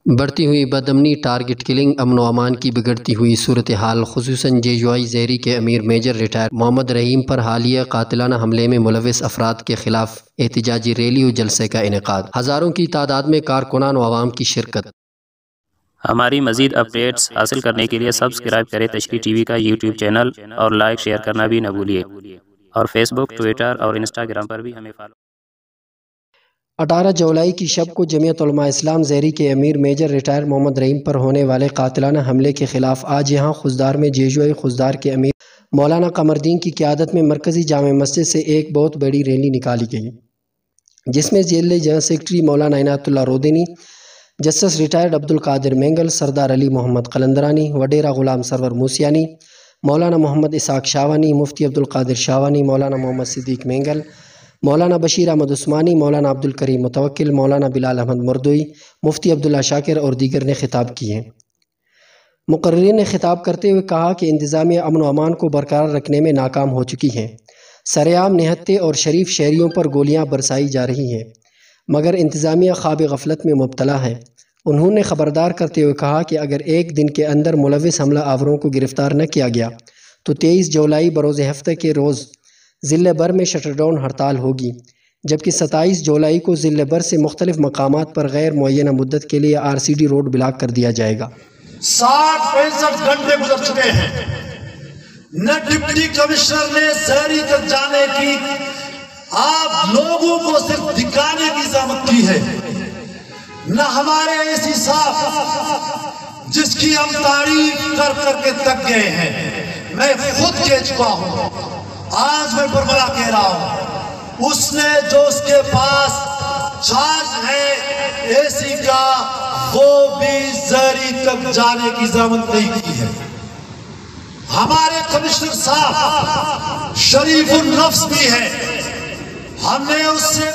بڑھتی ہوئی بدامنی، target killing, امن و امان کی بگڑتی ہوئی صورتحال، خصوصاً جے زہری کے امیر میجر ریٹائر محمد رحیم پر حالیہ قاتلانہ حملے میں ملوث افراد کے خلاف احتجاجی ریلی و جلسے کا انعقاد۔ ہزاروں کی تعداد میں کارکنان و عوام کی شرکت۔ ہماری مزید اپڈیٹس حاصل کرنے کے لیے سبسکرائب کریں تشریح ٹی وی کا یوٹیوب چینل اور لائک شیئر کرنا بھی نہ بھولیے، اور فیس بک، ٹویٹر اور انسٹاگرام پر بھی ہمیں فالو۔ 18 جولائی کی شب کو جمعیت علماء اسلام زہری کے امیر میجر ریٹائر محمد رحیم پر ہونے والے قاتلانہ حملے کے خلاف آج یہاں خضدار میں جے خضدار کے امیر مولانا قمردین کی قیادت میں مرکزی جامع مسجد سے ایک بہت بڑی ریلی نکالی گئی، جس میں ضلع جنرل سیکرٹری مولانا عنایت اللہ رودینی، جسٹس ریٹائرڈ عبدالقادر مینگل، سردار علی محمد قلندرانی، وڈیرہ غلام سرور موسیانی، مولانا محمد اسحاق شاوانی، مفتی عبدالقادر شاوانی، مولانا محمد صدیق مینگل، مولانا بشیر احمد عثمانی، مولانا عبدالکریم متوکل، مولانا بلال احمد مردوئی، مفتی عبداللہ شاکر اور دیگر نے خطاب کیے۔ مقررین نے خطاب کرتے ہوئے کہا کہ انتظامیہ امن و امان کو برقرار رکھنے میں ناکام ہو چکی ہے۔ سرعام نہتے اور شریف شہریوں پر گولیاں برسائی جا رہی ہیں، مگر انتظامیہ خواب غفلت میں مبتلا ہے۔ انہوں نے خبردار کرتے ہوئے کہا کہ اگر ایک دن کے اندر ملوث حملہ آوروں کو گرفتار نہ کیا گیا تو 23 جولائی بروز ہفتہ کے روز ضلع بھر میں شٹر ڈاؤن ہڑتال ہوگی، جبکہ 27 جولائی کو ضلع بھر سے مختلف مقامات پر غیر معینہ مدت کے لیے RCD روڈ بلاک کر دیا جائے گا۔ 60-65 گھنٹے گزر چکے ہیں، نہ ڈپٹی کمشنر نے زہری تک جانے کی، آپ لوگوں کو صرف دکھانے کی زحمت کی ہے، نہ ہمارے ایسی صاحب جس کی ہم تعریف کر کر کے تک گئے ہیں۔ میں خود کہہ چکا ہوں، آج میں بربلا کہہ رہا ہوں، اس نے جو اس کے پاس چارج ہے ایسی کا، وہ بھی زہری تک جانے کی زحمت نہیں کی ہے۔ ہمارے کمشنر صاحب شریف النفس بھی ہے، ہم نے اس سے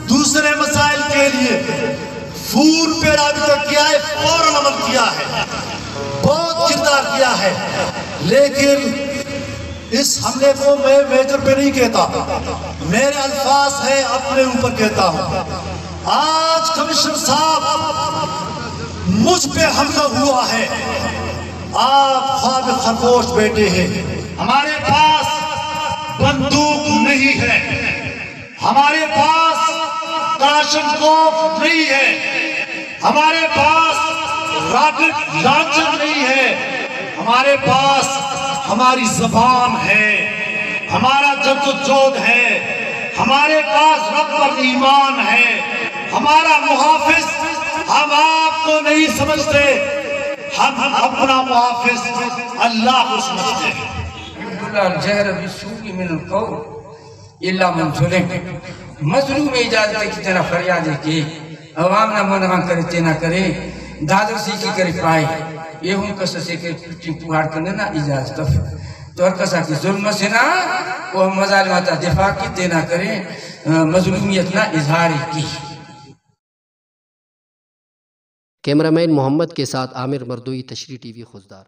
دوسرے مسائل کے لیے فون پہ رابطہ کیا ہے، فوراً عمل کیا ہے، بہت کردار کیا ہے، لیکن اس حملے کو میں میجر پہ نہیں کہتا، میرے الفاظ ہیں اپنے اوپر کہتا ہوں۔ آج کمشنر صاحب مجھ پہ حملہ ہوا ہے، آپ خواب خرگوش بیٹے ہیں، ہمارے پاس بندوق نہیں ہے، ہمارے پاس کلاشن کوف نہیں ہے، ہمارے پاس راکٹ لانچر نہیں ہے، ہمارے پاس ہماری زبان ہے، ہمارا جدوجہد ہے، ہمارے پاس رب پر ایمان ہے، ہمارا محافظ ہم آپ کو نہیں سمجھتے، ہم اپنا محافظ اللہ کو سمجھتے ہیں۔ الجہر بالسوء من القول الا من ظلم، مظلوم اجازت کی طرح فریاد ہے کہ عوام نہ منع کرتے نہ کرے، دادر سی کی کرے پائے، یہ ہوں کسا سے کہ پٹی پوہاڑ کرنے نہ اجازت تو اور کسا کی ظلم سے نہ وہ مظالمات دفاع کی تے نہ کرے، مظلومیت نہ اظہار کی۔ کیمرہ مین محمد کے ساتھ عامر مردوئی، تشریح ٹی وی خضدار۔